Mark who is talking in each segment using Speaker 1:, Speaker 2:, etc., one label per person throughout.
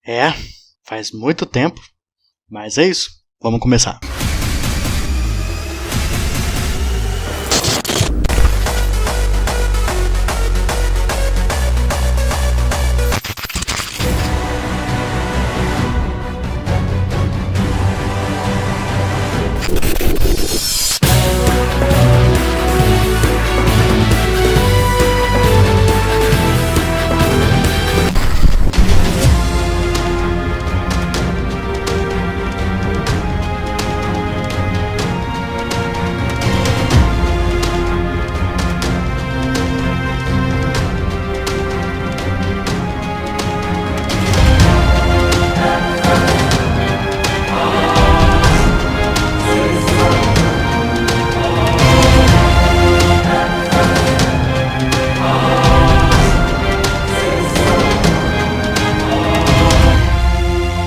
Speaker 1: É, faz muito tempo, mas é isso, vamos começar.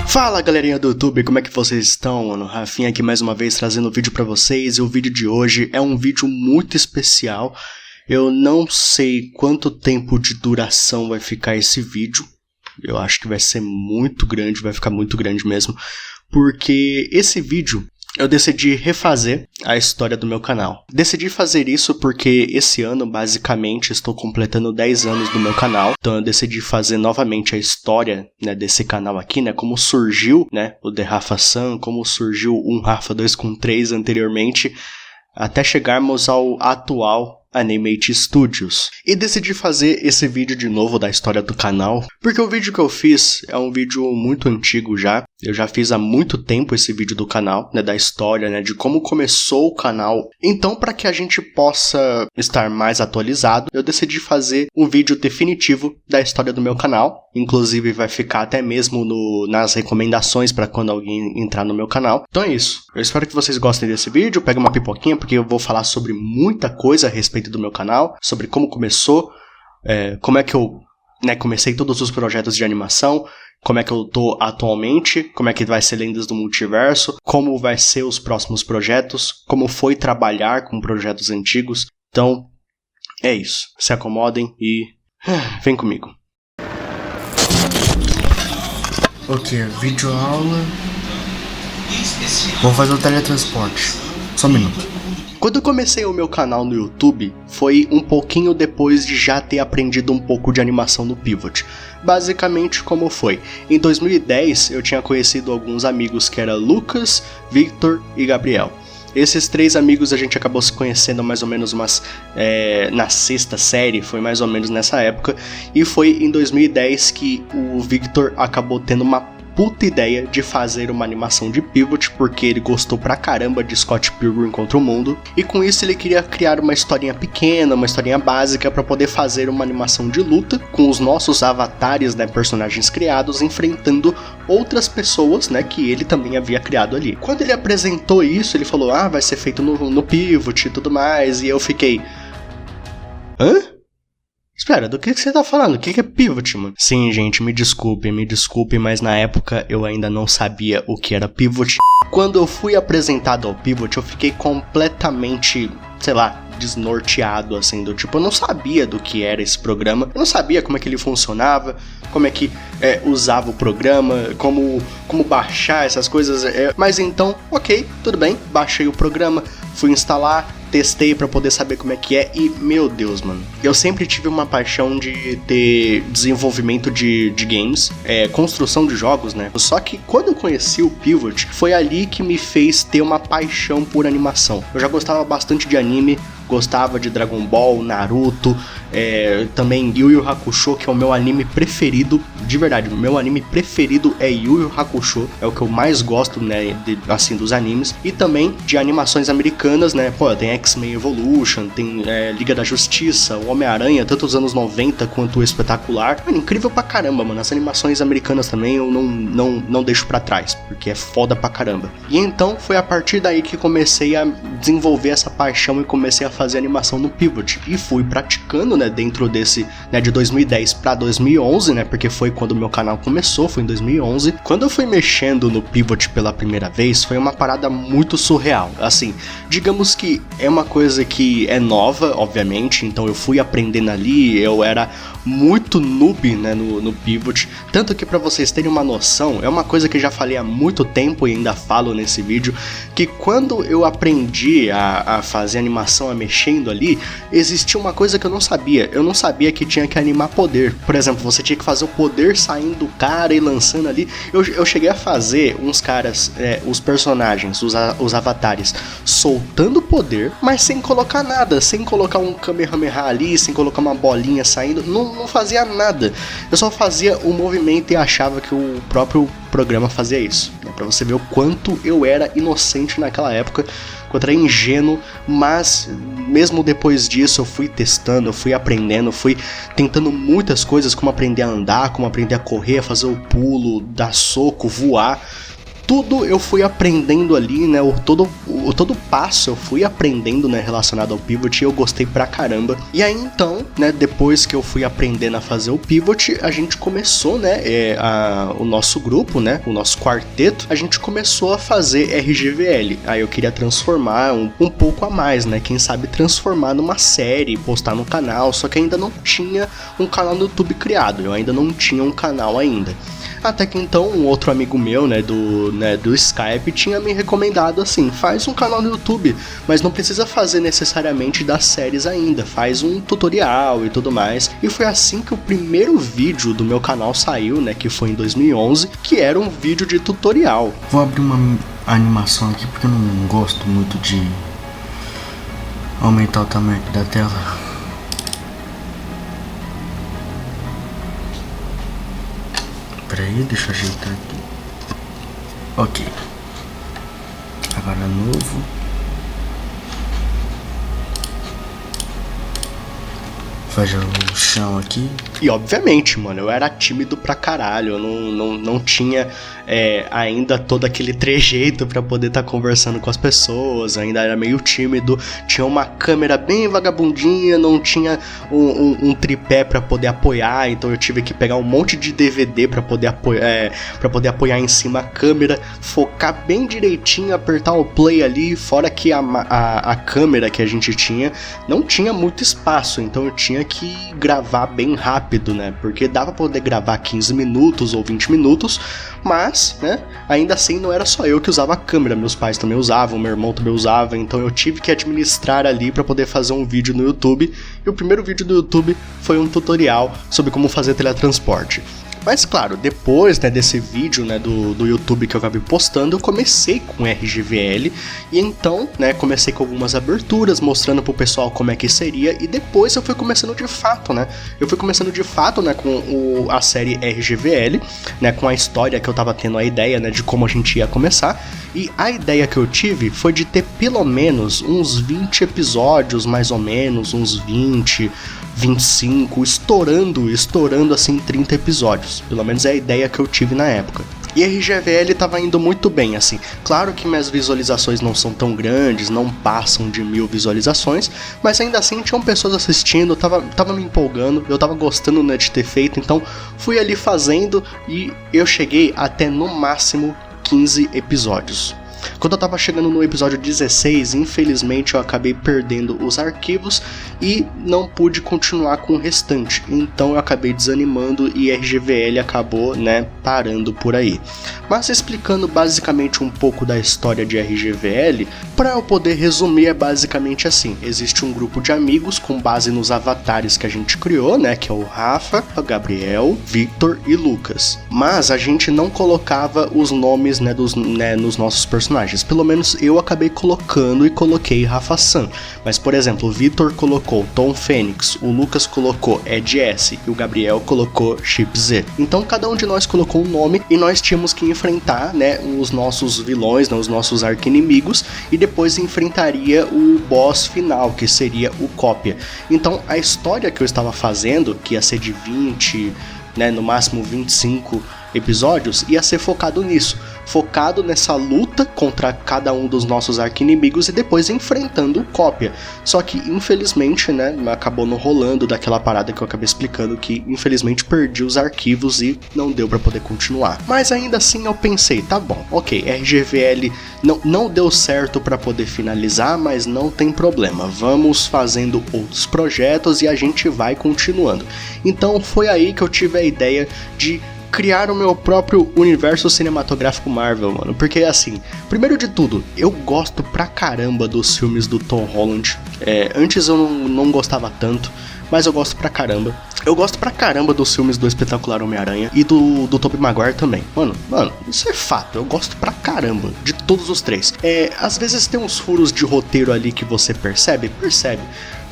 Speaker 1: Fala galerinha do YouTube, como é que vocês estão, mano? Rafinha aqui mais uma vez trazendo um vídeo pra vocês, e o vídeo de hoje é um vídeo muito especial. Eu não sei quanto tempo de duração vai ficar esse vídeo, eu acho que vai ser muito grande, vai ficar muito grande mesmo, porque esse vídeo eu decidi refazer a história do meu canal. Decidi fazer isso porque esse ano, basicamente, estou completando 10 anos do meu canal. Então eu decidi fazer novamente a história, né, desse canal aqui, né, como surgiu, né, o The Rafa San, como surgiu um Rafa 2.3 anteriormente, até chegarmos ao atual Animate Studios. E decidi fazer esse vídeo de novo da história do canal, porque o vídeo que eu fiz é um vídeo muito antigo já. Eu já fiz há muito tempo esse vídeo do canal, né, da história, né, de como começou o canal. Então, para que a gente possa estar mais atualizado, eu decidi fazer um vídeo definitivo da história do meu canal. Inclusive, vai ficar até mesmo nas recomendações para quando alguém entrar no meu canal. Então é isso. Eu espero que vocês gostem desse vídeo. Pega uma pipoquinha, porque eu vou falar sobre muita coisa a respeito do meu canal, sobre como começou, como é que eu, né, comecei todos os projetos de animação, como é que eu tô atualmente, como é que vai ser Lendas do Multiverso, como vai ser os próximos projetos, como foi trabalhar com projetos antigos. Então, é isso. Se acomodem e vem comigo.
Speaker 2: Ok, vídeo aula. Vamos fazer o teletransporte. Só um minuto.
Speaker 1: Quando eu comecei o meu canal no YouTube, foi um pouquinho depois de já ter aprendido um pouco de animação no Pivot. Basicamente como foi? Em 2010 eu tinha conhecido alguns amigos que eram Lucas, Victor e Gabriel. Esses três amigos a gente acabou se conhecendo mais ou menos na sexta série, foi mais ou menos nessa época. E foi em 2010 que o Victor acabou tendo uma puta ideia de fazer uma animação de Pivot, porque ele gostou pra caramba de Scott Pilgrim contra o Mundo, e com isso ele queria criar uma historinha pequena, uma historinha básica pra poder fazer uma animação de luta com os nossos avatares, né, personagens criados, enfrentando outras pessoas, né, que ele também havia criado ali. Quando ele apresentou isso, ele falou, vai ser feito no Pivot e tudo mais, e eu fiquei... Hã? Espera, do que você tá falando? O que é Pivot, mano? Sim, gente, me desculpe, mas na época eu ainda não sabia o que era Pivot. Quando eu fui apresentado ao Pivot, eu fiquei completamente, sei lá, desnorteado, assim, do tipo, eu não sabia do que era esse programa, eu não sabia como é que ele funcionava, como é que usava o programa, como baixar essas coisas, mas então, ok, tudo bem, baixei o programa, fui instalar, testei pra poder saber como é que é e, meu Deus, mano, eu sempre tive uma paixão de ter desenvolvimento de games, construção de jogos, né, só que quando eu conheci o Pivot, foi ali que me fez ter uma paixão por animação. Eu já gostava bastante de anime, gostava de Dragon Ball, Naruto, também Yu Yu Hakusho, que é o meu anime preferido, de verdade, o meu anime preferido é Yu Yu Hakusho, é o que eu mais gosto, né, assim, dos animes, e também de animações americanas, né, tem X-Men Evolution, tem Liga da Justiça, o Homem-Aranha, tanto os anos 90 quanto o Espetacular, mano, incrível pra caramba, mano, as animações americanas também eu não deixo pra trás, porque é foda pra caramba. E então foi a partir daí que comecei a desenvolver essa paixão e comecei a fazer animação no Pivot e fui praticando, né, dentro desse, né, de 2010 para 2011, né, porque foi quando o meu canal começou, foi em 2011. Quando eu fui mexendo no Pivot pela primeira vez, foi uma parada muito surreal. Assim, digamos que é uma coisa que é nova, obviamente, então eu fui aprendendo ali, eu era muito noob, né, no Pivot, tanto que pra vocês terem uma noção, é uma coisa que eu já falei há muito tempo e ainda falo nesse vídeo, que quando eu aprendi a fazer animação, a mexendo ali, existia uma coisa que eu não sabia que tinha que animar poder. Por exemplo, você tinha que fazer o poder saindo do cara e lançando ali. Eu cheguei a fazer uns caras, os personagens, os avatares, soltando poder, mas sem colocar nada, sem colocar um Kamehameha ali, sem colocar uma bolinha saindo, não fazia nada. Eu só fazia o movimento e achava que o próprio programa fazia isso, né? Pra você ver o quanto eu era inocente naquela época, quanto era ingênuo, mas mesmo depois disso eu fui testando, eu fui aprendendo, fui tentando muitas coisas, como aprender a andar, como aprender a correr, a fazer o pulo, dar soco, voar. Tudo eu fui aprendendo ali, né, todo passo eu fui aprendendo, né, relacionado ao Pivot, e eu gostei pra caramba. E aí então, né, depois que eu fui aprendendo a fazer o Pivot, a gente começou, né, o nosso grupo, né, o nosso quarteto, a gente começou a fazer RGVL. Aí eu queria transformar um pouco a mais, né, quem sabe transformar numa série, postar no canal, só que ainda não tinha um canal no YouTube criado, eu ainda não tinha um canal ainda. Até que então um outro amigo meu, né, do Skype, tinha me recomendado assim, faz um canal no YouTube, mas não precisa fazer necessariamente das séries ainda, faz um tutorial e tudo mais. E foi assim que o primeiro vídeo do meu canal saiu, né, que foi em 2011, que era um vídeo de tutorial.
Speaker 2: Vou abrir uma animação aqui porque eu não gosto muito de aumentar o tamanho aqui da tela. Peraí, deixa eu ajeitar aqui. Ok. Agora novo. Fazer o chão aqui.
Speaker 1: E obviamente, mano, eu era tímido pra caralho, eu não tinha ainda todo aquele trejeito pra poder estar conversando com as pessoas, ainda era meio tímido, tinha uma câmera bem vagabundinha, não tinha um tripé pra poder apoiar, então eu tive que pegar um monte de DVD pra poder apoiar em cima a câmera, focar bem direitinho, apertar o play ali, fora que a câmera que a gente tinha não tinha muito espaço, então eu tinha que gravar bem rápido, né, porque dava pra poder gravar 15 minutos ou 20 minutos, mas, né, ainda assim não era só eu que usava a câmera, meus pais também usavam, meu irmão também usava, então eu tive que administrar ali pra poder fazer um vídeo no YouTube, e o primeiro vídeo do YouTube foi um tutorial sobre como fazer teletransporte. Mas claro, depois, né, desse vídeo, né, do YouTube que eu acabei postando, eu comecei com RGVL, e então, né, comecei com algumas aberturas, mostrando pro pessoal como é que seria, e depois eu fui começando de fato, né, com a série RGVL, né, com a história que eu tava tendo a ideia, né, de como a gente ia começar, e a ideia que eu tive foi de ter pelo menos uns 20 episódios, mais ou menos, uns 20... 25, estourando assim 30 episódios. Pelo menos é a ideia que eu tive na época. E a RGVL tava indo muito bem, assim. Claro que minhas visualizações não são tão grandes, não passam de 1000 visualizações, mas ainda assim tinham pessoas assistindo, tava me empolgando, eu tava gostando, né, de ter feito, então fui ali fazendo e eu cheguei até no máximo 15 episódios. Quando eu tava chegando no episódio 16, infelizmente eu acabei perdendo os arquivos e não pude continuar com o restante, então eu acabei desanimando e RGVL acabou, né, parando por aí. Mas explicando basicamente um pouco da história de RGVL, para eu poder resumir, é basicamente assim: existe um grupo de amigos com base nos avatares que a gente criou, né, que é o Rafa, o Gabriel, Victor e Lucas, mas a gente não colocava os nomes, né, nos nossos personagens. Pelo menos eu acabei colocando e coloquei Rafa-san. Mas, por exemplo, o Victor colocou Tom Fênix, o Lucas colocou Ed S e o Gabriel colocou Chip Z. Então cada um de nós colocou um nome e nós tínhamos que enfrentar, né, os nossos vilões, né, os nossos arqui-inimigos, e depois enfrentaria o boss final, que seria o Cópia. Então a história que eu estava fazendo, que ia ser de 20, né, no máximo 25 episódios ia ser focado nisso, focado nessa luta contra cada um dos nossos arqui-inimigos e depois enfrentando o Cópia. Só que infelizmente, né, acabou não rolando daquela parada que eu acabei explicando, que infelizmente perdi os arquivos e não deu pra poder continuar. Mas ainda assim eu pensei, tá bom, ok, RGVL não deu certo pra poder finalizar, mas não tem problema, vamos fazendo outros projetos e a gente vai continuando. Então foi aí que eu tive a ideia de criar o meu próprio universo cinematográfico Marvel, mano. Porque assim, primeiro de tudo, eu gosto pra caramba dos filmes do Tom Holland. Antes eu não gostava tanto, mas eu gosto pra caramba. Eu gosto pra caramba dos filmes do Espetacular Homem-Aranha e do Tobey Maguire também. Mano, isso é fato, eu gosto pra caramba de todos os três. Às vezes tem uns furos de roteiro ali que você percebe,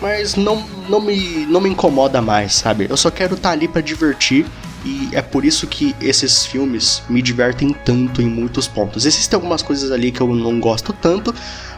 Speaker 1: mas não me incomoda mais, sabe? Eu só quero estar ali pra divertir. E é por isso que esses filmes me divertem tanto em muitos pontos. Existem algumas coisas ali que eu não gosto tanto,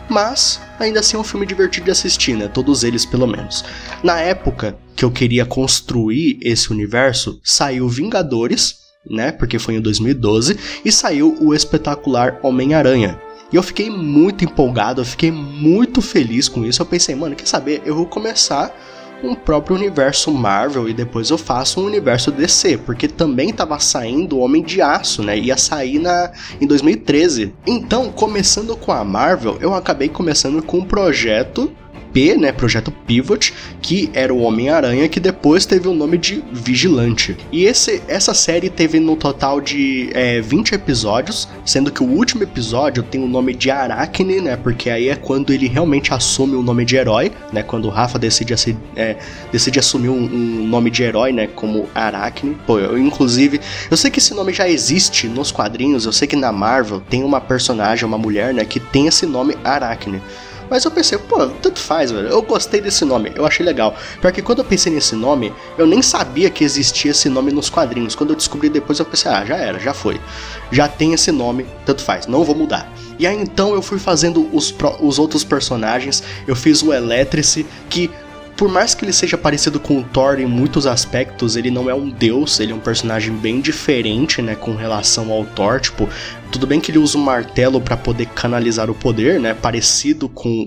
Speaker 1: mas ainda assim é um filme divertido de assistir, né? Todos eles, pelo menos. Na época que eu queria construir esse universo, saiu Vingadores, né? Porque foi em 2012, e saiu o Espetacular Homem-Aranha. E eu fiquei muito empolgado, eu fiquei muito feliz com isso. Eu pensei, mano, quer saber? Eu vou começar um próprio universo Marvel e depois eu faço um universo DC, porque também tava saindo o Homem de Aço, né? Ia sair em 2013. Então, começando com a Marvel, eu acabei começando com o projeto P, né, projeto Pivot, que era o Homem-Aranha, que depois teve o nome de Vigilante. E essa série teve no total de 20 episódios, sendo que o último episódio tem o nome de Arachne, né, porque aí é quando ele realmente assume o nome de herói, né, quando o Rafa decide assumir um nome de herói, né, como Arachne. Pô, inclusive, eu sei que esse nome já existe nos quadrinhos, eu sei que na Marvel tem uma personagem, uma mulher, né, que tem esse nome Arachne. Mas eu pensei, pô, tanto faz, velho. Eu gostei desse nome, eu achei legal. Porque quando eu pensei nesse nome, eu nem sabia que existia esse nome nos quadrinhos. Quando eu descobri depois, eu pensei, já era, já foi. Já tem esse nome, tanto faz, não vou mudar. E aí então eu fui fazendo os outros personagens. Eu fiz o Electrice, que por mais que ele seja parecido com o Thor em muitos aspectos, ele não é um deus, ele é um personagem bem diferente, né, com relação ao Thor. Tipo, tudo bem que ele usa um martelo para poder canalizar o poder, né, parecido com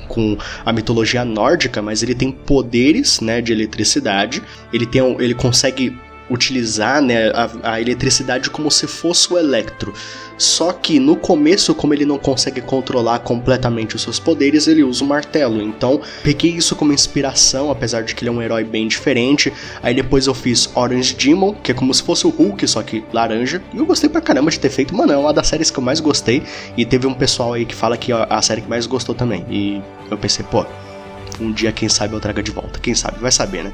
Speaker 1: com a mitologia nórdica, mas ele tem poderes, né, de eletricidade. Ele consegue utilizar, né, a eletricidade como se fosse o Electro. Só que no começo, como ele não consegue controlar completamente os seus poderes, ele usa o martelo. Então, peguei isso como inspiração, apesar de que ele é um herói bem diferente. Aí depois eu fiz Orange Demon, que é como se fosse o Hulk, só que laranja. E eu gostei pra caramba de ter feito. Mano, é uma das séries que eu mais gostei. E teve um pessoal aí que fala que é a série que mais gostou também. E eu pensei, pô, um dia quem sabe eu trago de volta. Quem sabe, vai saber, né?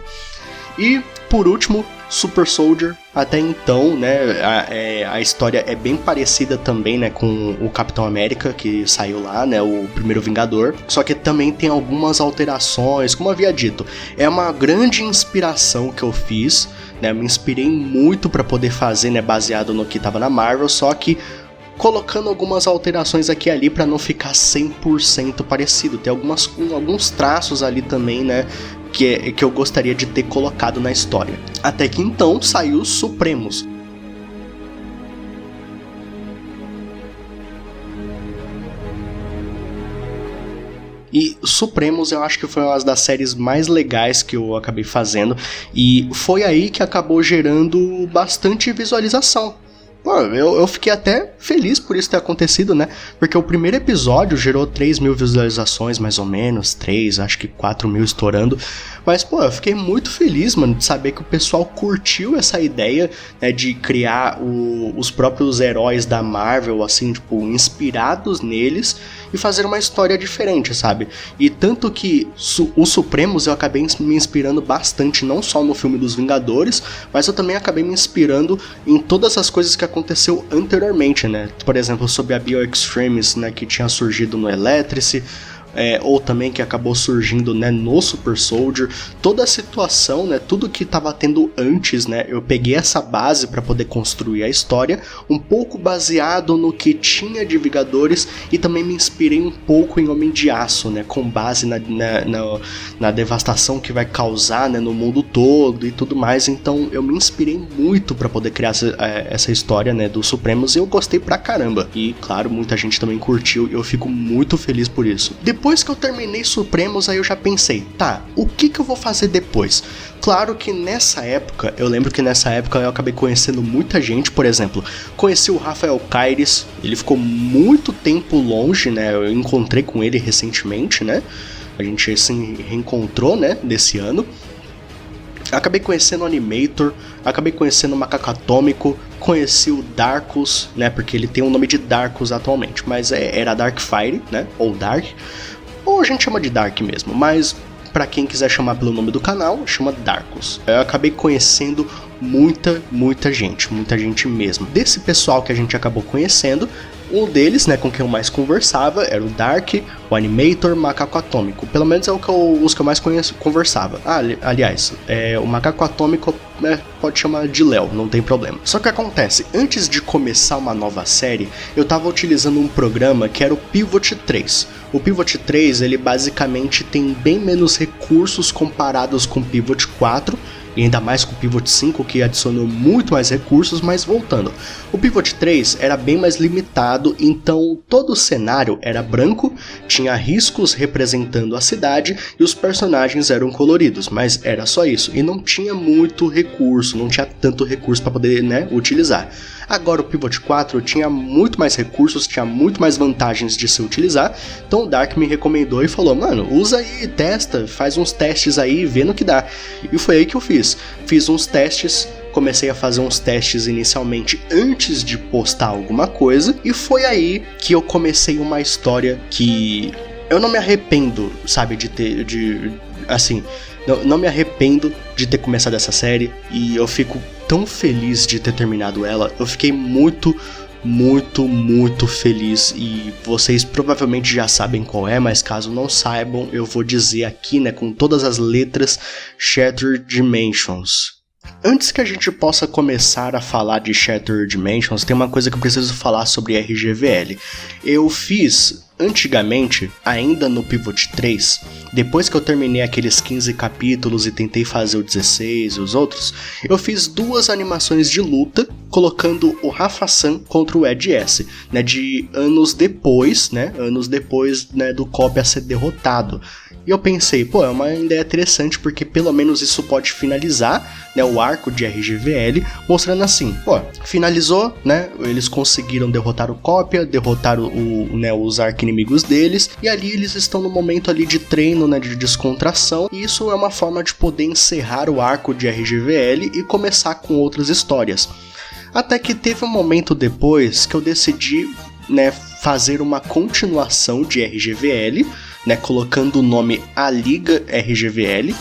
Speaker 1: E, por último, Super Soldier. Até então, né, a história é bem parecida também, né, com o Capitão América, que saiu lá, né, o primeiro Vingador. Só que também tem algumas alterações, como havia dito. É uma grande inspiração que eu fiz, né, me inspirei muito para poder fazer, né, baseado no que tava na Marvel, só que colocando algumas alterações aqui e ali para não ficar 100% parecido. Tem alguns traços ali também, né, que eu gostaria de ter colocado na história. Até que então saiu os Supremos. E Supremos eu acho que foi uma das séries mais legais que eu acabei fazendo. E foi aí que acabou gerando bastante visualização. Pô, eu fiquei até feliz por isso ter acontecido, né? Porque o primeiro episódio gerou 3.000 visualizações, mais ou menos, 3, acho que 4.000 estourando. Mas, pô, eu fiquei muito feliz, mano, de saber que o pessoal curtiu essa ideia, né, de criar os próprios heróis da Marvel, assim, tipo, inspirados neles e fazer uma história diferente, sabe? E tanto que os Supremos eu acabei me inspirando bastante, não só no filme dos Vingadores, mas eu também acabei me inspirando em todas as coisas que aconteceu anteriormente, né? Por exemplo, sobre a Bio Extremis, né, que tinha surgido no Electrice, ou também que acabou surgindo, né, no Super Soldier, toda a situação, né, tudo que estava tendo antes, né, eu peguei essa base para poder construir a história, um pouco baseado no que tinha de Vingadores e também me inspirei um pouco em Homem de Aço, né, com base na devastação que vai causar, né, no mundo todo e tudo mais. Então eu me inspirei muito para poder criar essa história, né, dos Supremos, e eu gostei pra caramba. E claro, muita gente também curtiu e eu fico muito feliz por isso. Depois que eu terminei Supremos, aí eu já pensei, tá, o que eu vou fazer depois? Claro que nessa época, eu lembro que nessa época eu acabei conhecendo muita gente. Por exemplo, conheci o Rafael Caires, ele ficou muito tempo longe, né, eu encontrei com ele recentemente, né, a gente se reencontrou, né, nesse ano. Acabei conhecendo o Animator, acabei conhecendo o Macaco Atômico, conheci o Darkus, né, porque ele tem o nome de Darkus atualmente, mas era Darkfire, né, ou Dark, ou a gente chama de Dark mesmo, mas pra quem quiser chamar pelo nome do canal, chama Darkus. Eu acabei conhecendo muita gente mesmo. Desse pessoal que a gente acabou conhecendo, um deles, né, com quem eu mais conversava era o Dark, o Animator, Macaco Atômico. Pelo menos é os que eu mais conversava. Aliás, o Macaco Atômico, né, pode chamar de Léo, não tem problema. Só que acontece, antes de começar uma nova série, eu tava utilizando um programa que era o Pivot 3. O Pivot 3, ele basicamente tem bem menos recursos comparados com o Pivot 4, e ainda mais com o Pivot 5, que adicionou muito mais recursos. Mas voltando, o Pivot 3 era bem mais limitado, então todo o cenário era branco, tinha riscos representando a cidade e os personagens eram coloridos, mas era só isso, e não tinha muito recurso, não tinha tanto recurso para poder, né, utilizar. Agora o Pivot 4 tinha muito mais recursos, tinha muito mais vantagens de se utilizar, então o Dark me recomendou e falou, mano, usa aí, testa, faz uns testes aí, vê no que dá. E foi aí que eu fiz uns testes, comecei a fazer uns testes inicialmente antes de postar alguma coisa, e foi aí que eu comecei uma história que eu não me arrependo, sabe, não me arrependo de ter começado essa série, e eu fico tão feliz de ter terminado ela. Eu fiquei muito feliz, e vocês provavelmente já sabem qual é, mas caso não saibam, eu vou dizer aqui, né, com todas as letras, Shattered Dimensions. Antes que a gente possa começar a falar de Shattered Dimensions, tem uma coisa que eu preciso falar sobre RGVL. Eu fiz antigamente, ainda no Pivot 3, depois que eu terminei aqueles 15 capítulos e tentei fazer o 16 e os outros, eu fiz 2 animações de luta, colocando o Rafa-san contra o Ed S, né, de anos depois, né, do Copia ser derrotado. E eu pensei, pô, é uma ideia interessante, porque pelo menos isso pode finalizar, né, o arco de RGVL, mostrando assim, pô, finalizou, né, eles conseguiram derrotar o Copia, derrotar os arqui-inimigos deles, e ali eles estão no momento ali de treino, né, de descontração, e isso é uma forma de poder encerrar o arco de RGVL e começar com outras histórias. Até que teve um momento depois que eu decidi, né, fazer uma continuação de RGVL, né, colocando o nome A Liga RGVL,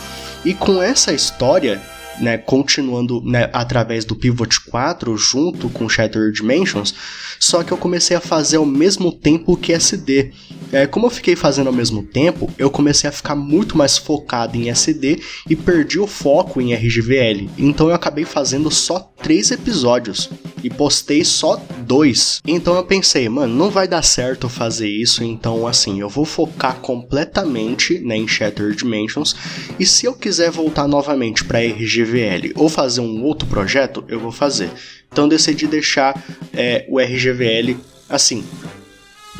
Speaker 1: e com essa história, né, continuando, né, através do Pivot 4 junto com Shattered Dimensions, só que eu comecei a fazer ao mesmo tempo que SD. Como eu fiquei fazendo ao mesmo tempo, eu comecei a ficar muito mais focado em SD e perdi o foco em RGVL. Então eu acabei fazendo só 3 episódios e postei só 2. Então eu pensei, mano, não vai dar certo fazer isso, então assim, eu vou focar completamente, né, em Shattered Dimensions, e se eu quiser voltar novamente para RGVL ou fazer um outro projeto, eu vou fazer. Então eu decidi deixar o RGVL assim,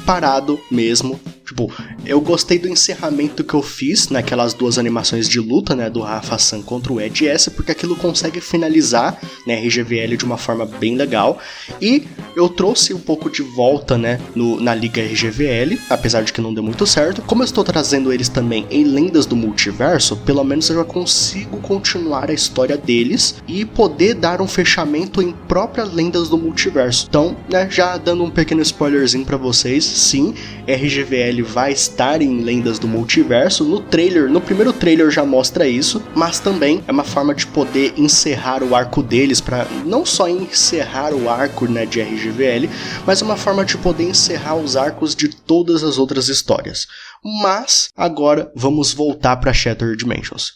Speaker 1: parado mesmo. Tipo, eu gostei do encerramento que eu fiz naquelas 2 animações de luta, né, do Rafa-san contra o Ed S, porque aquilo consegue finalizar, né, RGVL de uma forma bem legal, e eu trouxe um pouco de volta, né, na Liga RGVL, apesar de que não deu muito certo. Como eu estou trazendo eles também em Lendas do Multiverso, pelo menos eu já consigo continuar a história deles e poder dar um fechamento em próprias Lendas do Multiverso. Então, né, já dando um pequeno spoilerzinho pra vocês, sim, RGVL vai estar em Lendas do Multiverso. No primeiro trailer já mostra isso, mas também é uma forma de poder encerrar o arco deles, para não só encerrar o arco, né, de RGVL, mas é uma forma de poder encerrar os arcos de todas as outras histórias. Mas agora vamos voltar para Shattered Dimensions.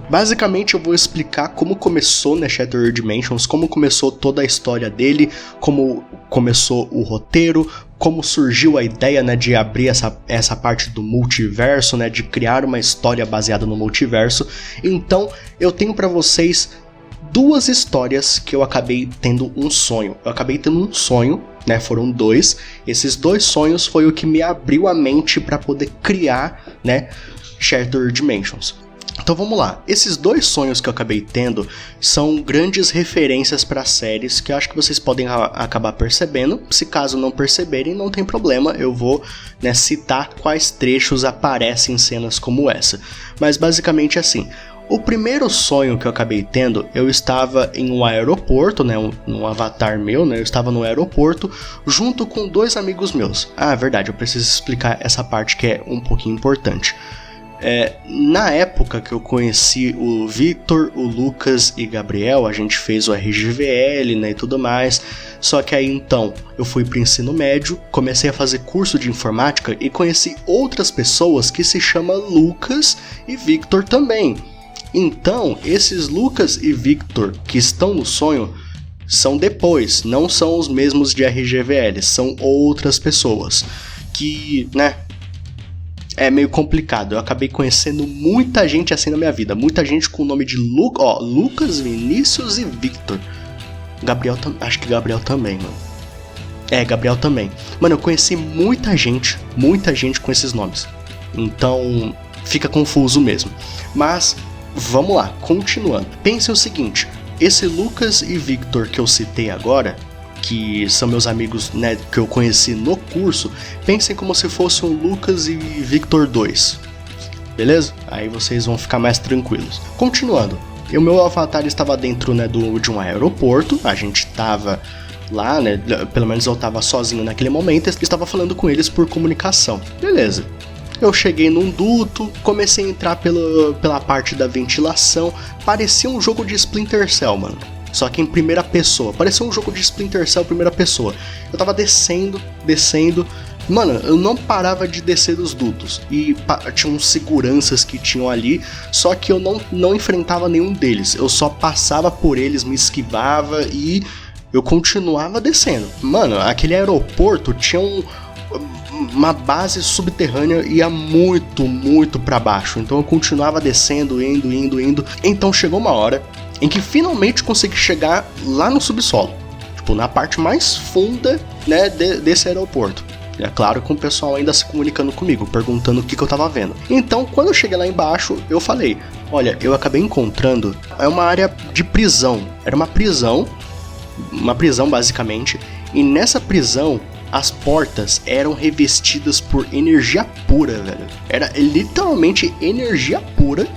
Speaker 1: Basicamente eu vou explicar como começou, né, Shattered Dimensions, como começou toda a história dele, como começou o roteiro, como surgiu a ideia, né, de abrir essa parte do multiverso, né, de criar uma história baseada no multiverso. Então eu tenho pra vocês duas histórias que eu acabei tendo um sonho. Né, foram dois. Esses dois sonhos foi o que me abriu a mente pra poder criar, né, Shattered Dimensions. Então vamos lá, esses dois sonhos que eu acabei tendo são grandes referências para séries que eu acho que vocês podem acabar percebendo. Se caso não perceberem, não tem problema, eu vou, né, citar quais trechos aparecem em cenas como essa. Mas basicamente assim, o primeiro sonho que eu acabei tendo, eu estava em um aeroporto, né, um avatar meu, né, eu estava no aeroporto junto com dois amigos meus. Ah, verdade, eu preciso explicar essa parte que é um pouquinho importante. Na época que eu conheci o Victor, o Lucas e Gabriel, a gente fez o RGVL, né, e tudo mais. Só que aí então eu fui pro ensino médio, comecei a fazer curso de informática e conheci outras pessoas que se chamam Lucas e Victor também. Então esses Lucas e Victor que estão no sonho são depois, não são os mesmos de RGVL, são outras pessoas que, né, é meio complicado. Eu acabei conhecendo muita gente assim na minha vida. Muita gente com o nome de Lucas, Vinícius e Victor. Gabriel, acho que Gabriel também, mano. Gabriel também. Mano, eu conheci muita gente com esses nomes. Então, fica confuso mesmo. Mas, vamos lá, continuando. Pense o seguinte, esse Lucas e Victor que eu citei agora, que são meus amigos, né, que eu conheci no curso, pensem como se fosse um Lucas e Victor 2, beleza? Aí vocês vão ficar mais tranquilos. Continuando, o meu avatar estava dentro, né, de um aeroporto, a gente estava lá, né, pelo menos eu estava sozinho naquele momento, e estava falando com eles por comunicação, beleza. Eu cheguei num duto, comecei a entrar pela parte da ventilação, parecia um jogo de Splinter Cell, mano. Só que em primeira pessoa, parecia um jogo de Splinter Cell primeira pessoa. Eu tava descendo, mano, eu não parava de descer dos dutos. E tinha uns seguranças que tinham ali, só que eu não enfrentava nenhum deles. Eu só passava por eles, me esquivava e eu continuava descendo. Mano, aquele aeroporto tinha uma base subterrânea, ia muito pra baixo. Então eu continuava descendo, indo. Então chegou uma hora em que finalmente consegui chegar lá no subsolo, tipo, na parte mais funda, né, desse aeroporto. E é claro, com o pessoal ainda se comunicando comigo, perguntando o que eu tava vendo. Então, quando eu cheguei lá embaixo, eu falei, olha, eu acabei encontrando, é uma área de prisão. Era uma prisão basicamente, e nessa prisão, as portas eram revestidas por energia pura, velho. Era literalmente energia pura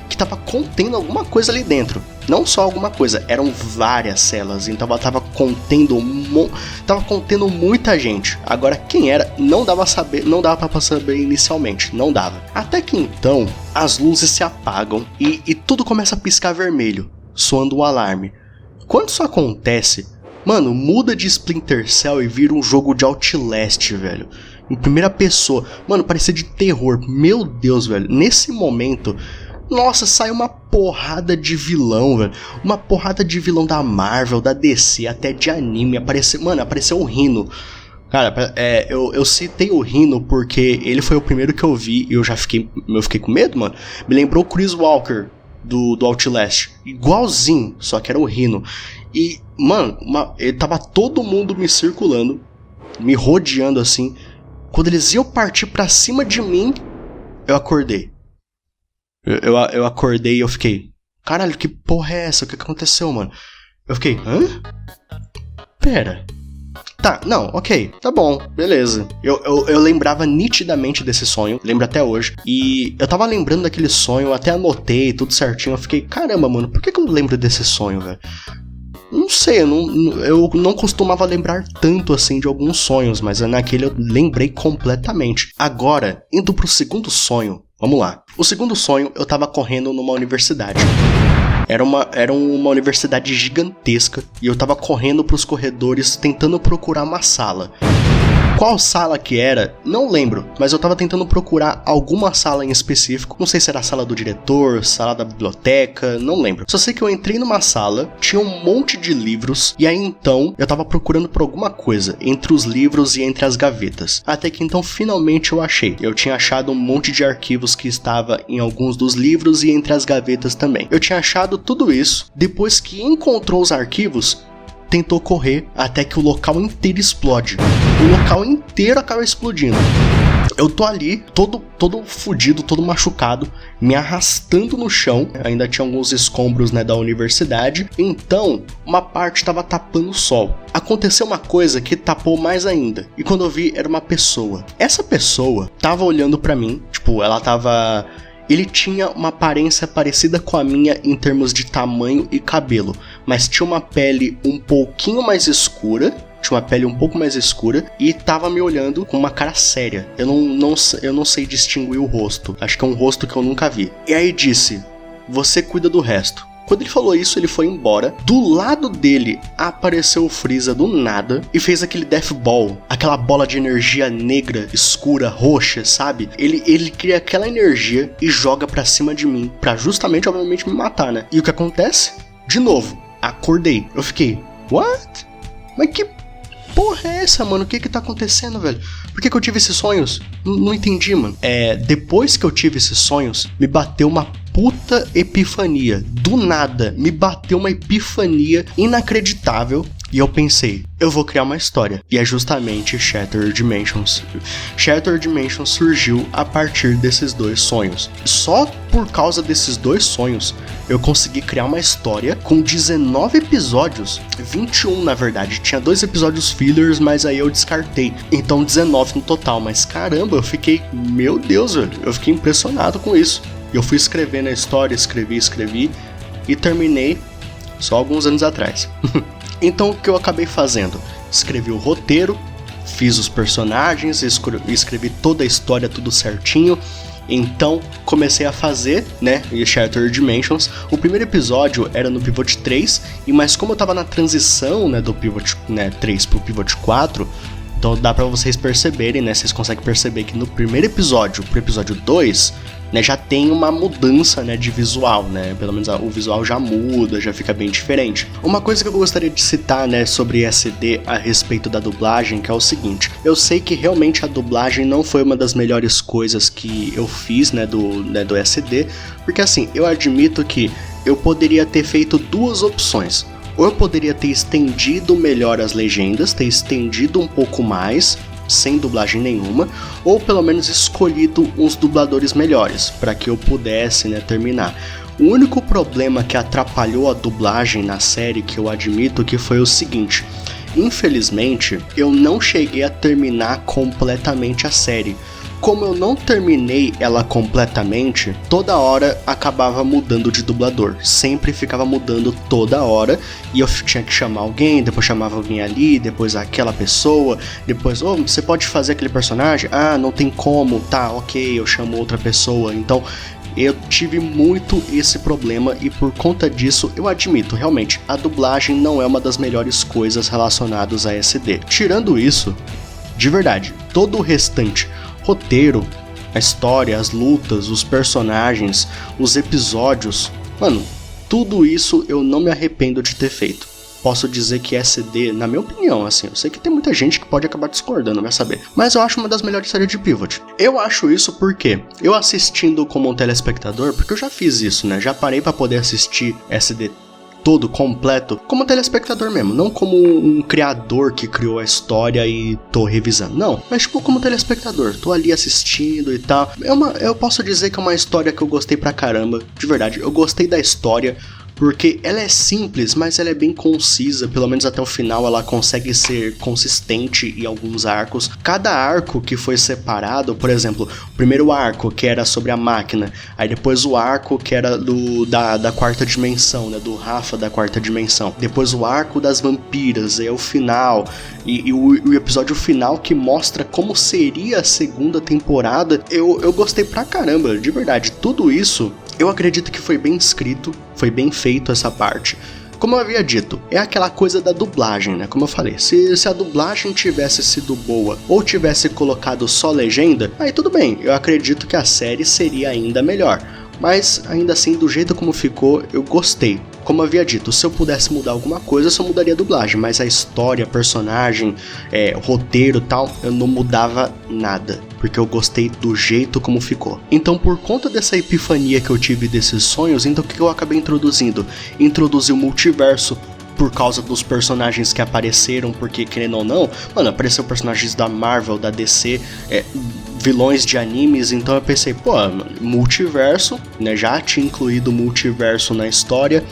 Speaker 1: que tava contendo alguma coisa ali dentro. Não só alguma coisa, eram várias celas, então ela tava contendo muita gente. Agora quem era, não dava pra saber inicialmente, não dava. Até que então, as luzes se apagam e tudo começa a piscar vermelho, soando o alarme. Quando isso acontece, mano, muda de Splinter Cell e vira um jogo de Outlast, velho. Em primeira pessoa, mano, parecia de terror, meu Deus, velho. Nesse momento, nossa, saiu uma porrada de vilão, velho. Uma porrada de vilão da Marvel, da DC, até de anime. Apareceu o Rhino. Cara, eu citei o Rhino porque ele foi o primeiro que eu vi e eu fiquei com medo, mano. Me lembrou o Chris Walker do Outlast. Igualzinho, só que era o Rhino. E, mano, tava todo mundo me circulando, me rodeando assim. Quando eles iam partir pra cima de mim, eu acordei. Eu acordei e eu fiquei, caralho, que porra é essa? O que aconteceu, mano? Eu fiquei, hã? Pera. Tá, não, ok, tá bom, beleza. Eu lembrava nitidamente desse sonho, lembro até hoje. E eu tava lembrando daquele sonho, até anotei tudo certinho. Eu fiquei, caramba, mano, por que eu lembro desse sonho, velho? Não sei, eu não costumava lembrar tanto assim de alguns sonhos, mas naquele eu lembrei completamente. Agora, indo pro segundo sonho, vamos lá. O segundo sonho, eu tava correndo numa universidade. Era uma universidade gigantesca e eu tava correndo pros corredores tentando procurar uma sala. Qual sala que era? Não lembro, mas eu tava tentando procurar alguma sala em específico. Não sei se era a sala do diretor, sala da biblioteca, não lembro. Só sei que eu entrei numa sala, tinha um monte de livros, e aí então eu tava procurando por alguma coisa entre os livros e entre as gavetas. Até que então finalmente eu achei. Eu tinha achado um monte de arquivos que estava em alguns dos livros e entre as gavetas também. Eu tinha achado tudo isso. Depois que encontrou os arquivos, tentou correr até que o local inteiro explode. O local inteiro acaba explodindo. Eu tô ali, todo fudido, todo machucado, me arrastando no chão. Ainda tinha alguns escombros, né, da universidade. Então, uma parte tava tapando o sol. Aconteceu uma coisa que tapou mais ainda. E quando eu vi, era uma pessoa. Essa pessoa tava olhando pra mim. Tipo, ela tava... Ele tinha uma aparência parecida com a minha em termos de tamanho e cabelo, mas tinha uma pele um pouquinho mais escura, e tava me olhando com uma cara séria. Eu não sei distinguir o rosto, acho que é um rosto que eu nunca vi. E aí disse, você cuida do resto. Quando ele falou isso, ele foi embora. Do lado dele apareceu o Freeza do nada e fez aquele Death Ball, aquela bola de energia negra, escura, roxa, sabe? Ele cria aquela energia e joga pra cima de mim, pra justamente, obviamente, me matar, né? E o que acontece? De novo, acordei. Eu fiquei, what? Mas que porra é essa, mano? O que tá acontecendo, velho? Por que eu tive esses sonhos? Não entendi, mano. Depois que eu tive esses sonhos, me bateu uma puta epifania. Do nada, me bateu uma epifania inacreditável. E eu pensei, eu vou criar uma história. E é justamente Shattered Dimensions. Shattered Dimensions surgiu a partir desses dois sonhos. Só por causa desses dois sonhos, eu consegui criar uma história com 19 episódios. 21, na verdade. Tinha 2 episódios fillers, mas aí eu descartei. Então 19 no total. Mas caramba, eu fiquei... Meu Deus, velho. Eu fiquei impressionado com isso. E eu fui escrevendo a história, escrevi. E terminei só alguns anos atrás. Então o que eu acabei fazendo? Escrevi o roteiro, fiz os personagens, escrevi toda a história, tudo certinho. Então comecei a fazer, né, Shattered Dimensions. O primeiro episódio era no Pivot 3, mas como eu tava na transição, né, do Pivot, né, 3 pro Pivot 4, então dá pra vocês perceberem, né, vocês conseguem perceber que no primeiro episódio pro episódio 2, né, já tem uma mudança, né, de visual, né, pelo menos o visual já muda, já fica bem diferente. Uma coisa que eu gostaria de citar, né, sobre SD a respeito da dublagem, que é o seguinte, eu sei que realmente a dublagem não foi uma das melhores coisas que eu fiz, né, do SD, porque assim, eu admito que eu poderia ter feito 2 opções. Ou eu poderia ter estendido melhor as legendas, ter estendido um pouco mais, sem dublagem nenhuma, ou pelo menos escolhido uns dubladores melhores, para que eu pudesse, né, terminar. O único problema que atrapalhou a dublagem na série, que eu admito, que foi o seguinte: infelizmente, eu não cheguei a terminar completamente a série. Como eu não terminei ela completamente, toda hora acabava mudando de dublador. Sempre ficava mudando toda hora. E eu tinha que chamar alguém, depois chamava alguém ali, depois aquela pessoa, depois, você pode fazer aquele personagem? Ah, não tem como, tá, ok, eu chamo outra pessoa. Então, eu tive muito esse problema e por conta disso, eu admito, realmente, a dublagem não é uma das melhores coisas relacionadas a SD. Tirando isso, de verdade, todo o restante... roteiro, a história, as lutas, os personagens, os episódios, mano, tudo isso eu não me arrependo de ter feito. Posso dizer que SD, na minha opinião, assim, eu sei que tem muita gente que pode acabar discordando, vai saber, mas eu acho uma das melhores séries de Pivot. Eu acho isso porque eu assistindo como um telespectador, porque eu já fiz isso, né, já parei pra poder assistir SD todo, completo, como telespectador mesmo, não como um criador que criou a história e tô revisando, não, mas tipo como telespectador, tô ali assistindo e tal. Eu posso dizer que é uma história que eu gostei pra caramba, de verdade, eu gostei da história, porque ela é simples, mas ela é bem concisa, pelo menos até o final ela consegue ser consistente em alguns arcos. Cada arco que foi separado, por exemplo, o primeiro arco que era sobre a máquina, aí depois o arco que era da quarta dimensão, né, do Rafa da quarta dimensão, depois o arco das vampiras, é o final, e o episódio final que mostra como seria a segunda temporada, eu gostei pra caramba, de verdade. Tudo isso, eu acredito que foi bem escrito, foi bem feito essa parte. Como eu havia dito, é aquela coisa da dublagem, né? Como eu falei, se a dublagem tivesse sido boa ou tivesse colocado só legenda, aí tudo bem, eu acredito que a série seria ainda melhor. Mas ainda assim, do jeito como ficou, eu gostei. Como eu havia dito, se eu pudesse mudar alguma coisa, eu só mudaria a dublagem, mas a história, personagem, roteiro e tal, eu não mudava nada, porque eu gostei do jeito como ficou. Então, por conta dessa epifania que eu tive desses sonhos, então o que eu acabei introduzindo? Introduzi o multiverso, por causa dos personagens que apareceram, porque querendo ou não, mano, apareceu personagens da Marvel, da DC, vilões de animes, então eu pensei, pô, multiverso, né, já tinha incluído o multiverso na história,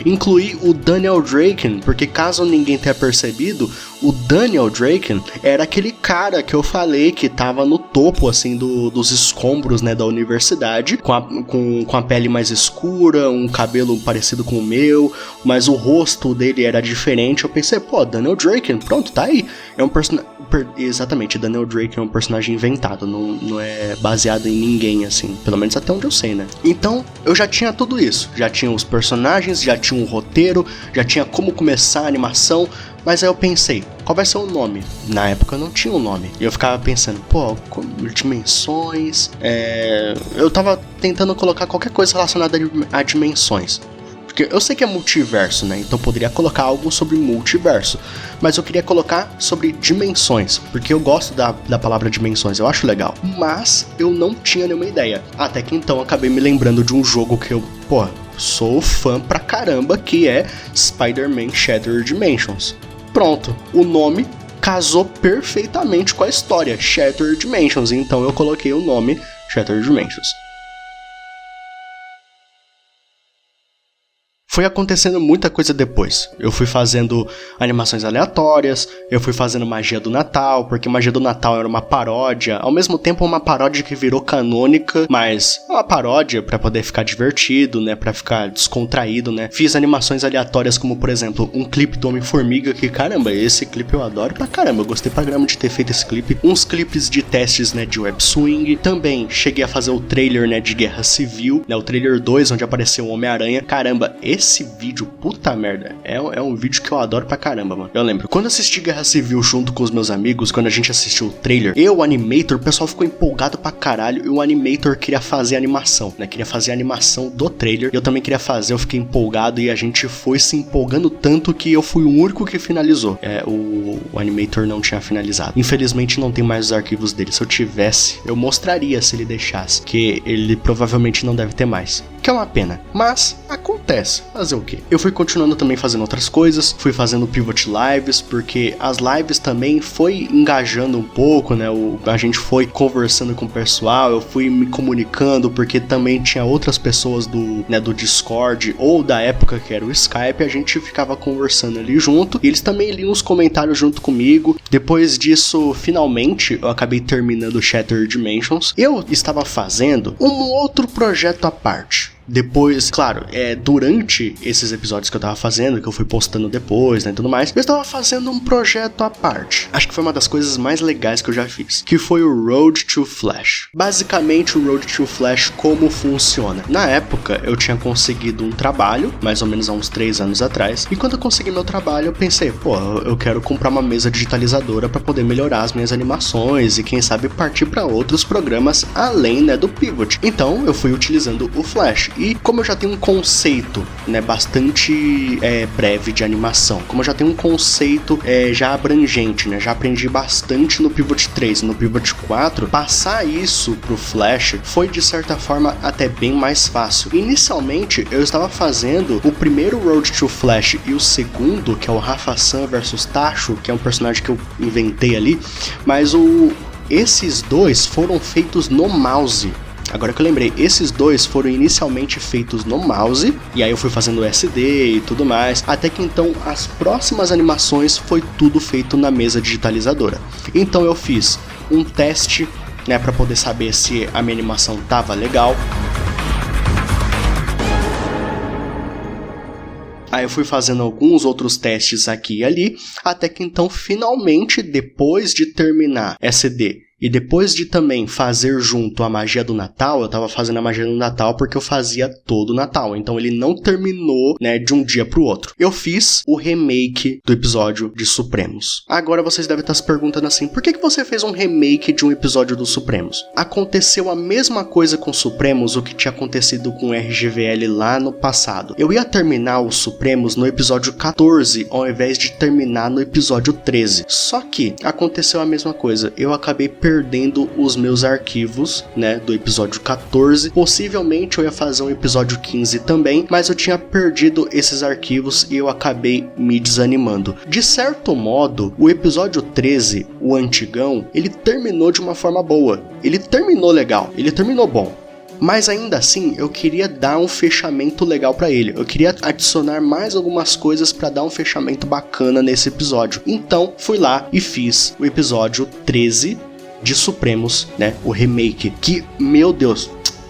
Speaker 1: incluí o Daniel Draken, porque caso ninguém tenha percebido, o Daniel Draken era aquele cara que eu falei que tava no topo, assim, dos escombros, né, da universidade, com a pele mais escura, um cabelo parecido com o meu, mas o rosto dele era diferente. Eu pensei, pô, Daniel Draken, pronto, tá aí. É um personagem... Exatamente, Daniel Draken é um personagem inventado, não é baseado em ninguém, assim, pelo menos até onde eu sei, né. Então, eu já tinha tudo isso, já tinha os personagens, já tinha um roteiro, já tinha como começar a animação. Mas aí eu pensei, qual vai ser o nome? Na época não tinha um nome. E eu ficava pensando, pô, dimensões... Eu tava tentando colocar qualquer coisa relacionada a dimensões. Porque eu sei que é multiverso, né? Então eu poderia colocar algo sobre multiverso. Mas eu queria colocar sobre dimensões. Porque eu gosto da palavra dimensões, eu acho legal. Mas eu não tinha nenhuma ideia. Até que então eu acabei me lembrando de um jogo que eu, pô, sou fã pra caramba, que é Spider-Man Shattered Dimensions. Pronto, o nome casou perfeitamente com a história, Shattered Dimensions, então eu coloquei o nome Shattered Dimensions. Foi acontecendo muita coisa depois. Eu fui fazendo animações aleatórias, eu fui fazendo Magia do Natal, porque Magia do Natal era uma paródia, ao mesmo tempo uma paródia que virou canônica, mas uma paródia pra poder ficar divertido, né, pra ficar descontraído, né. Fiz animações aleatórias como, por exemplo, um clipe do Homem-Formiga, que caramba, esse clipe eu adoro pra caramba, eu gostei pra caramba de ter feito esse clipe. Uns clipes de testes, né, de web swing. Também cheguei a fazer o trailer, né, de Guerra Civil, né, o trailer 2, onde apareceu o Homem-Aranha. Caramba, esse vídeo, puta merda, é um vídeo que eu adoro pra caramba, mano. Eu lembro, quando eu assisti Guerra Civil junto com os meus amigos, quando a gente assistiu o trailer, o Animator, o pessoal ficou empolgado pra caralho, e o Animator queria fazer a animação, né, queria fazer a animação do trailer, eu também queria fazer, eu fiquei empolgado, e a gente foi se empolgando tanto que eu fui o único que finalizou. O Animator não tinha finalizado. Infelizmente não tem mais os arquivos dele, se eu tivesse, eu mostraria se ele deixasse, que ele provavelmente não deve ter mais. Que é uma pena, mas acontece, fazer o quê? Eu fui continuando também fazendo outras coisas, fui fazendo Pivot Lives, porque as lives também foi engajando um pouco, né, a gente foi conversando com o pessoal, eu fui me comunicando, porque também tinha outras pessoas do Discord, ou da época que era o Skype, a gente ficava conversando ali junto, e eles também liam os comentários junto comigo. Depois disso, finalmente, eu acabei terminando o Shattered Dimensions. Eu estava fazendo um outro projeto à parte. Depois, claro, durante esses episódios que eu tava fazendo, que eu fui postando depois, né, e tudo mais, eu estava fazendo um projeto à parte. Acho que foi uma das coisas mais legais que eu já fiz, que foi o Road to Flash. Basicamente, o Road to Flash, como funciona? Na época, eu tinha conseguido um trabalho, mais ou menos há uns 3 anos atrás, e quando eu consegui meu trabalho, eu pensei, pô, eu quero comprar uma mesa digitalizadora para poder melhorar as minhas animações e, quem sabe, partir para outros programas além, né, do Pivot. Então, eu fui utilizando o Flash. E como eu já tenho um conceito, né, bastante breve de animação, como eu já tenho um conceito já abrangente, né, já aprendi bastante no Pivot 3, no Pivot 4, passar isso pro Flash foi de certa forma até bem mais fácil. Inicialmente eu estava fazendo o primeiro Road to Flash e o segundo, que é o Rafa-san vs Tacho, que é um personagem que eu inventei ali, mas esses dois foram feitos no mouse. agora que eu lembrei, esses dois foram inicialmente feitos no mouse, e aí eu fui fazendo SD e tudo mais, até que então as próximas animações foi tudo feito na mesa digitalizadora. Então eu fiz um teste, né, para poder saber se a minha animação tava legal. Aí eu fui fazendo alguns outros testes aqui e ali, até que então finalmente, depois de terminar SD e depois de também fazer junto a magia do Natal, eu tava fazendo a magia do Natal porque eu fazia todo o Natal, então ele não terminou, né, de um dia pro outro. Eu fiz o remake do episódio de Supremos. Agora vocês devem estar se perguntando assim, por que você fez um remake de um episódio do Supremos? Aconteceu a mesma coisa com Supremos, o que tinha acontecido com o RGVL lá no passado. Eu ia terminar o Supremos no episódio 14, ao invés de terminar no episódio 13. Só que aconteceu a mesma coisa, eu acabei perdendo os meus arquivos, né, do episódio 14. Possivelmente eu ia fazer um episódio 15 também, mas eu tinha perdido esses arquivos e eu acabei me desanimando. De certo modo, o episódio 13, o antigão, ele terminou de uma forma boa. Ele terminou legal, ele terminou bom. Mas ainda assim, eu queria dar um fechamento legal pra ele. Eu queria adicionar mais algumas coisas pra dar um fechamento bacana nesse episódio. Então, fui lá e fiz o episódio 13 de Supremos, né, o remake, que, meu Deus,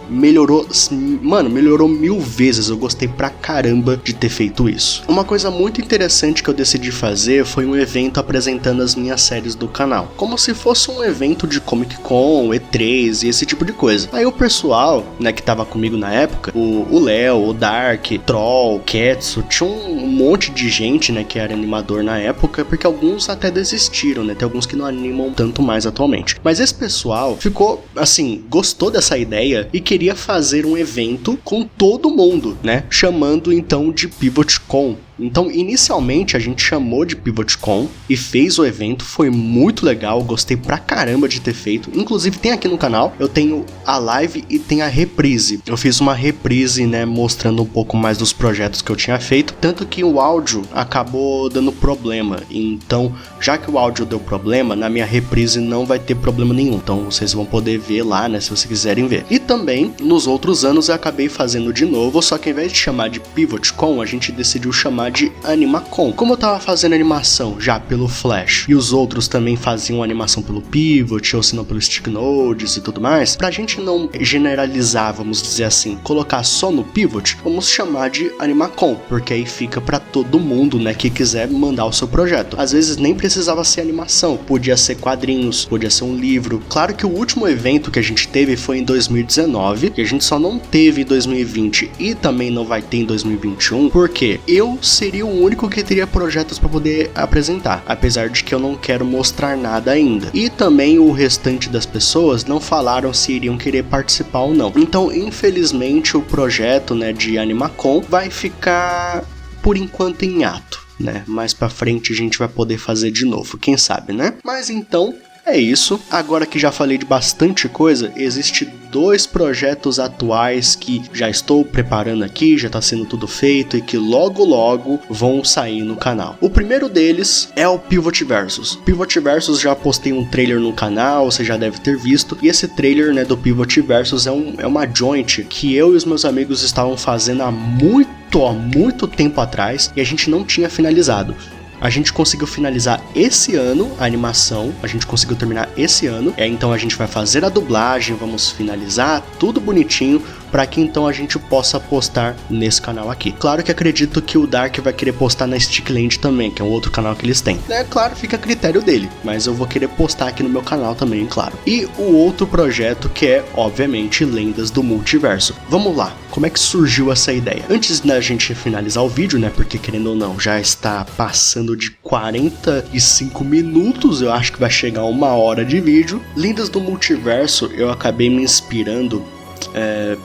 Speaker 1: melhorou 1000 vezes, eu gostei pra caramba de ter feito isso. Uma coisa muito interessante que eu decidi fazer foi um evento apresentando as minhas séries do canal, como se fosse um evento de Comic Con, E3 e esse tipo de coisa. Aí o pessoal, né, que tava comigo na época, o Léo, o Dark, Troll, Ketsu, tinha um monte de gente, né, que era animador na época, porque alguns até desistiram, né, tem alguns que não animam tanto mais atualmente. Mas esse pessoal ficou, assim, gostou dessa ideia e queria fazer um evento com todo mundo, né? Chamando então de PivotCon. Então, inicialmente, a gente chamou de PivotCon e fez o evento, foi muito legal, gostei pra caramba de ter feito. Inclusive, tem aqui no canal, eu tenho a live e tem a reprise. Eu fiz uma reprise, né, mostrando um pouco mais dos projetos que eu tinha feito, tanto que o áudio acabou dando problema. Então, já que o áudio deu problema, na minha reprise não vai ter problema nenhum. Então, vocês vão poder ver lá, né, se vocês quiserem ver. E também, nos outros anos, eu acabei fazendo de novo, só que ao invés de chamar de PivotCon, a gente decidiu chamar de AnimaCon. Como eu tava fazendo animação já pelo Flash e os outros também faziam animação pelo Pivot ou se não pelo Sticknodes e tudo mais, pra gente não generalizar, vamos dizer assim, colocar só no Pivot, vamos chamar de AnimaCon, porque aí fica pra todo mundo, né, que quiser mandar o seu projeto. Às vezes nem precisava ser animação, podia ser quadrinhos, podia ser um livro. Claro que o último evento que a gente teve foi em 2019, que a gente só não teve em 2020 e também não vai ter em 2021, porque eu seria o único que teria projetos para poder apresentar, apesar de que eu não quero mostrar nada ainda. E também o restante das pessoas não falaram se iriam querer participar ou não. Então, infelizmente, o projeto, né, de AnimaCon vai ficar por enquanto em ato, né? Mais para frente a gente vai poder fazer de novo, quem sabe, né? Mas então é isso. Agora que já falei de bastante coisa, existe 2 projetos atuais que já estou preparando aqui, já está sendo tudo feito e que logo logo vão sair no canal. O primeiro deles é o Pivot Versus. Pivot Versus, já postei um trailer no canal, você já deve ter visto, e esse trailer, né, do Pivot Versus é uma joint que eu e os meus amigos estavam fazendo há muito tempo atrás e a gente não tinha finalizado. A gente conseguiu finalizar esse ano a animação, a gente conseguiu terminar esse ano, então a gente vai fazer a dublagem, vamos finalizar tudo bonitinho, para que então a gente possa postar nesse canal aqui. Claro que acredito que o Dark vai querer postar na Stickland também, que é um outro canal que eles têm. É claro, fica a critério dele, mas eu vou querer postar aqui no meu canal também, claro. E o outro projeto que é, obviamente, Lendas do Multiverso. Vamos lá, como é que surgiu essa ideia? Antes da gente finalizar o vídeo, né, porque querendo ou não, já está passando de 45 minutos, eu acho que vai chegar a 1 hora de vídeo. Lendas do Multiverso, eu acabei me inspirando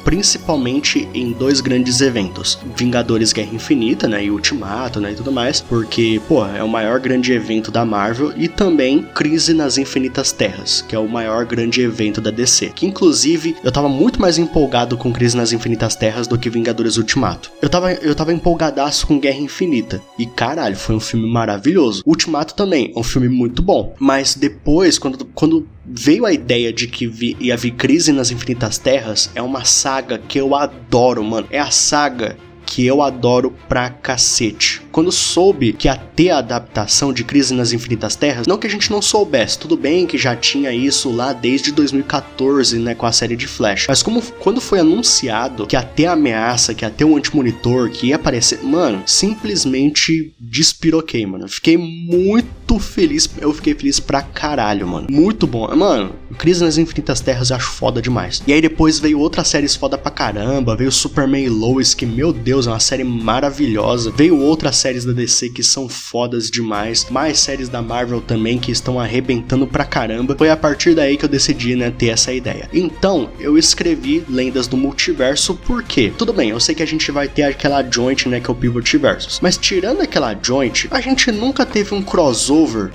Speaker 1: principalmente em 2 grandes eventos: Vingadores Guerra Infinita, né, e Ultimato, né, e tudo mais, porque, pô, é o maior grande evento da Marvel, e também Crise nas Infinitas Terras, que é o maior grande evento da DC, que inclusive eu tava muito mais empolgado com Crise nas Infinitas Terras do que Vingadores Ultimato. Eu tava empolgadaço com Guerra Infinita, e caralho, foi um filme maravilhoso. Ultimato também, é um filme muito bom, mas depois, quando veio a ideia de que ia vir Crise nas Infinitas Terras, é uma saga que eu adoro, mano. É a saga que eu adoro pra cacete. Quando soube que ia ter a adaptação de Crise nas Infinitas Terras, não que a gente não soubesse, tudo bem que já tinha isso lá desde 2014, né, com a série de Flash, mas quando foi anunciado que ia ter a ameaça, que ia ter o Anti-Monitor, que ia aparecer, mano, simplesmente despiroquei, mano. Eu fiquei muito feliz, eu fiquei feliz pra caralho, mano. Muito bom, mano. Crise nas Infinitas Terras eu acho foda demais. E aí depois veio outras séries foda pra caramba, veio Superman e Lois, que, meu Deus, é uma série maravilhosa. Veio outras séries da DC que são fodas demais. Mais séries da Marvel também que estão arrebentando pra caramba. Foi a partir daí que eu decidi, né, ter essa ideia. Então, eu escrevi Lendas do Multiverso, por quê? Tudo bem, eu sei que a gente vai ter aquela joint, né, que é o Pivot Versus. Mas tirando aquela joint, a gente nunca teve um crossover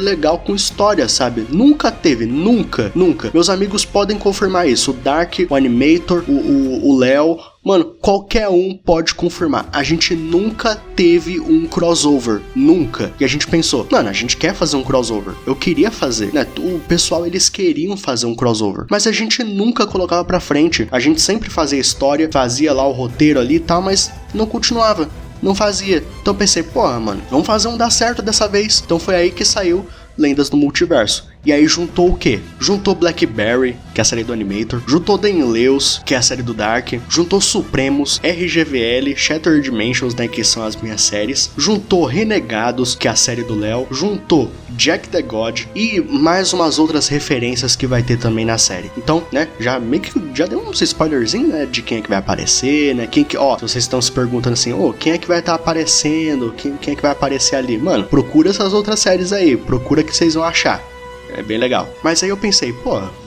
Speaker 1: legal com história, sabe? Nunca teve, nunca. Meus amigos podem confirmar isso. O Dark, o Animator, o Léo, mano, qualquer um pode confirmar. A gente nunca teve um crossover, nunca. E a gente pensou, mano, a gente quer fazer um crossover. Eu queria fazer, né? O pessoal, eles queriam fazer um crossover, mas a gente nunca colocava pra frente. A gente sempre fazia história, fazia lá o roteiro ali e tal, mas não continuava. Não fazia. Então eu pensei, porra, mano, vamos fazer um dar certo dessa vez. Então foi aí que saiu Lendas do Multiverso. E aí juntou o quê? Juntou Blackberry, que é a série do Animator, juntou The Enleus, que é a série do Dark, juntou Supremos, RGVL, Shattered Dimensions, né, que são as minhas séries, juntou Renegados, que é a série do Léo, juntou Jack the God e mais umas outras referências que vai ter também na série. Então, né, já meio que já deu uns spoilerzinho, né, de quem é que vai aparecer, né, quem que, ó, se vocês estão se perguntando assim, quem é que vai estar aparecendo, quem é que vai aparecer ali? Mano, procura essas outras séries aí, procura que vocês vão achar. É bem legal. Mas aí eu pensei,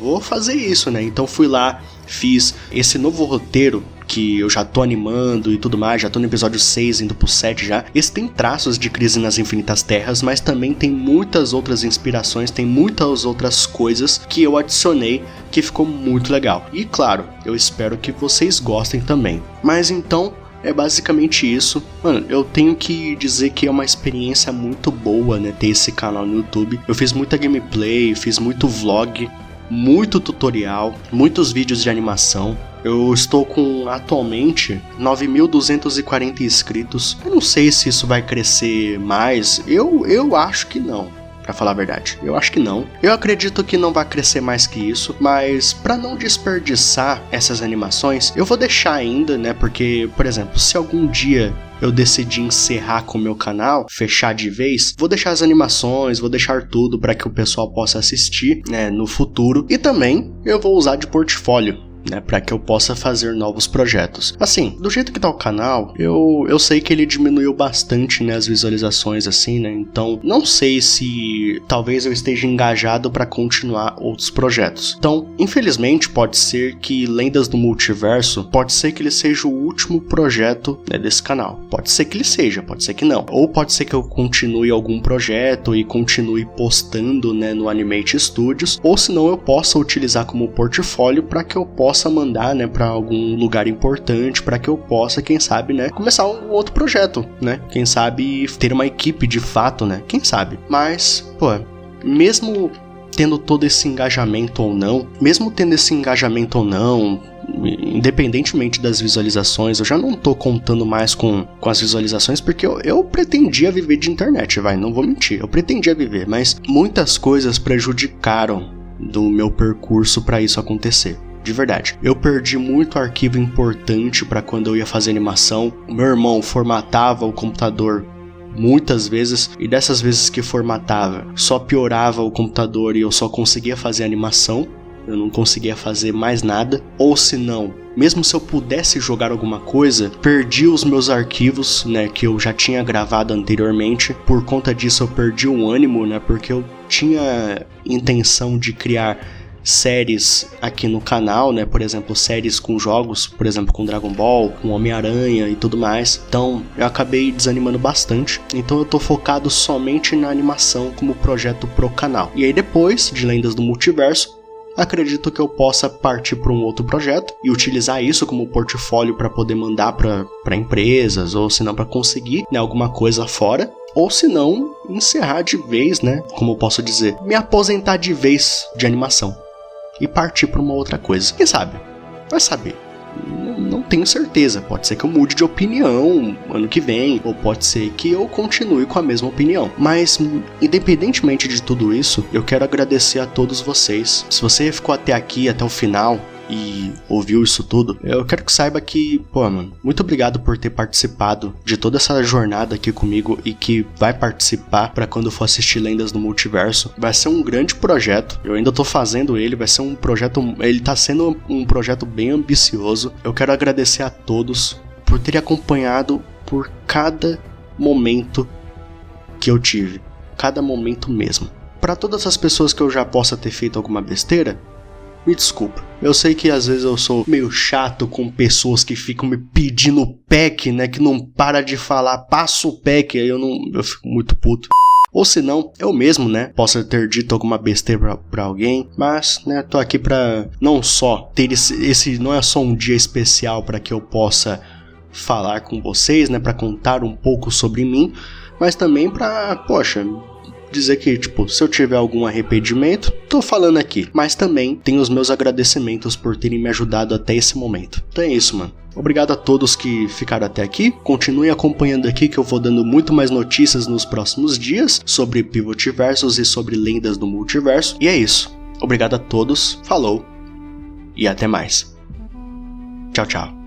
Speaker 1: vou fazer isso, né? Então fui lá, fiz esse novo roteiro que eu já tô animando e tudo mais, já tô no episódio 6, indo pro 7 já. Esse tem traços de Crise nas Infinitas Terras, mas também tem muitas outras inspirações, tem muitas outras coisas que eu adicionei que ficou muito legal. E claro, eu espero que vocês gostem também. Mas então, é basicamente isso. Mano, eu tenho que dizer que é uma experiência muito boa, né, ter esse canal no YouTube. Eu fiz muita gameplay, fiz muito vlog, muito tutorial, muitos vídeos de animação. Eu estou com, atualmente, 9.240 inscritos. Eu não sei se isso vai crescer mais. Eu acho que não. Pra falar a verdade, eu acho que não. Eu acredito que não vai crescer mais que isso, mas pra não desperdiçar essas animações, eu vou deixar ainda, né? Porque, por exemplo, se algum dia eu decidir encerrar com o meu canal, fechar de vez, vou deixar as animações, vou deixar tudo para que o pessoal possa assistir, né, no futuro. E também eu vou usar de portfólio, né, para que eu possa fazer novos projetos. Assim, do jeito que tá o canal, eu sei que ele diminuiu bastante, né, as visualizações, assim, né, então não sei se talvez eu esteja engajado para continuar outros projetos. Então, infelizmente, pode ser que Lendas do Multiverso, pode ser que ele seja o último projeto, né, desse canal. Pode ser que ele seja, pode ser que não. Ou pode ser que eu continue algum projeto e continue postando, né, no Animate Studios, ou senão eu possa utilizar como portfólio para que eu possa mandar, né, para algum lugar importante, para que eu possa, quem sabe, né, começar um outro projeto, né, quem sabe ter uma equipe de fato, né, quem sabe. Mas, mesmo tendo todo esse engajamento ou não, independentemente das visualizações, eu já não tô contando mais com as visualizações, porque eu pretendia viver de internet, não vou mentir, eu pretendia viver, mas muitas coisas prejudicaram do meu percurso para isso acontecer. De verdade, eu perdi muito arquivo importante para quando eu ia fazer animação. O meu irmão formatava o computador muitas vezes, e dessas vezes que formatava, só piorava o computador e eu só conseguia fazer animação. Eu não conseguia fazer mais nada. Ou se não, mesmo se eu pudesse jogar alguma coisa, perdi os meus arquivos, né, que eu já tinha gravado anteriormente. Por conta disso eu perdi o ânimo, né, porque eu tinha intenção de criar séries aqui no canal, né? Por exemplo, séries com jogos, por exemplo, com Dragon Ball, com Homem-Aranha e tudo mais. Então, eu acabei desanimando bastante. Então, eu tô focado somente na animação como projeto pro canal. E aí, depois de Lendas do Multiverso, acredito que eu possa partir para um outro projeto e utilizar isso como portfólio para poder mandar para empresas, ou se não para conseguir, né, alguma coisa fora. Ou se não, encerrar de vez, né? Como eu posso dizer, me aposentar de vez de animação e partir para uma outra coisa. Quem sabe? Vai saber. Não tenho certeza. Pode ser que eu mude de opinião ano que vem, ou pode ser que eu continue com a mesma opinião. Mas, independentemente de tudo isso, eu quero agradecer a todos vocês. Se você ficou até aqui, até o final, e ouviu isso tudo, eu quero que saiba que, mano, muito obrigado por ter participado de toda essa jornada aqui comigo e que vai participar pra quando for assistir Lendas do Multiverso. Vai ser um grande projeto, eu ainda tô fazendo ele, vai ser um projeto, ele tá sendo um projeto bem ambicioso. Eu quero agradecer a todos por terem acompanhado por cada momento que eu tive, cada momento mesmo. Pra todas as pessoas que eu já possa ter feito alguma besteira, me desculpa. Eu sei que às vezes eu sou meio chato com pessoas que ficam me pedindo pack, né? Que não para de falar, passa o pack, aí eu fico muito puto. Ou se não, eu mesmo, né? Posso ter dito alguma besteira pra alguém, mas, né? Tô aqui pra não só ter esse não é só um dia especial para que eu possa falar com vocês, né? Pra contar um pouco sobre mim, mas também pra, dizer que, se eu tiver algum arrependimento, tô falando aqui. Mas também tenho os meus agradecimentos por terem me ajudado até esse momento. Então é isso, mano. Obrigado a todos que ficaram até aqui. Continuem acompanhando aqui que eu vou dando muito mais notícias nos próximos dias sobre Pivotversos e sobre Lendas do Multiverso. E é isso. Obrigado a todos. Falou. E até mais. Tchau, tchau.